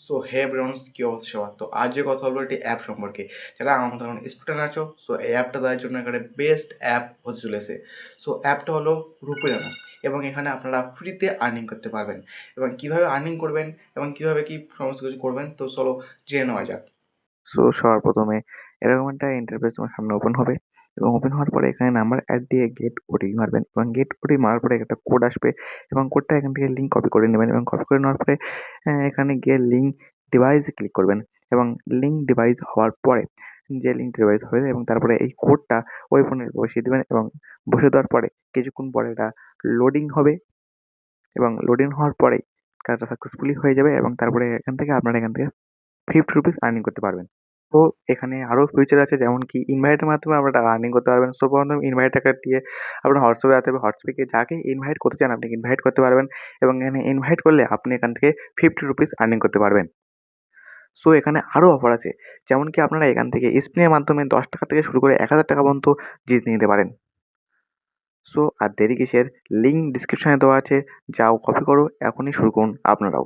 So hey Bronx, কি অবস্থা সবার? তো আজ যে কথা বলবো একটি অ্যাপ সম্পর্কে, যারা আমার মতো স্টুডেন্ট আছো, সো এই অ্যাপটা তাদের জন্য এখানে বেস্ট অ্যাপ হতে চলেছে। সো অ্যাপটা হলো রুপিরানা, এবং এখানে আপনারা ফ্রিতে আর্নিং করতে পারবেন। এবং কীভাবে আর্নিং করবেন এবং কীভাবে কি সমস্ত কিছু করবেন, তো চলো জেনে নেওয়া যাক। সো সবার প্রথমে এরকম একটা ইন্টারফেস তোমার সামনে ওপেন হবে, এবং ওপেন হওয়ার পরে এখানে নাম্বার অ্যাড দিয়ে গেট ওটিপি মারবেন, এবং গেট ওটিপি মারার পরে একটা কোড আসবে, এবং কোডটা এখান থেকে লিঙ্ক কপি করে নেবেন, এবং কপি করে নেওয়ার পরে এখানে গিয়ে লিঙ্ক ডিভাইসে ক্লিক করবেন, এবং লিঙ্ক ডিভাইস হওয়ার পরে যে লিঙ্ক ডিভাইস হবে, এবং তারপরে এই কোডটা ওই ফোনে বসিয়ে দেবেন, এবং বসিয়ে দেওয়ার পরে কিছুক্ষণ পরে এটা লোডিং হবে, এবং লোডিং হওয়ার পরেই কাজটা সাকসেসফুলি হয়ে যাবে, এবং তারপরে আপনারা এখান থেকে ₹50 আর্নিং করতে পারবেন। তো এখানে আরও ফিচার আছে, যেমন কি ইনভাইটের মাধ্যমে আপনারা টাকা আর্নিং করতে পারবেন। সো প্রথম ইনভাইট টাকা দিয়ে আপনার হোয়াটসঅ্যাপে যেতে হবে, হোয়াটসঅ্যাপে গিয়ে যাকে ইনভাইট করতে চান আপনি ইনভাইট করতে পারবেন, এবং এখানে ইনভাইট করলে আপনি এখান থেকে ₹50 আর্নিং করতে পারবেন। সো এখানে আরও অফার আছে, যেমন কি আপনারা এখান থেকে স্পিনের মাধ্যমে ৳10 থেকে শুরু করে ৳1000 পর্যন্ত জিতে নিতে পারেন। সো আর দেরি কিসের? লিঙ্ক ডিসক্রিপশনে দেওয়া আছে, যাও কপি করো, এখনই শুরু করুন আপনারাও।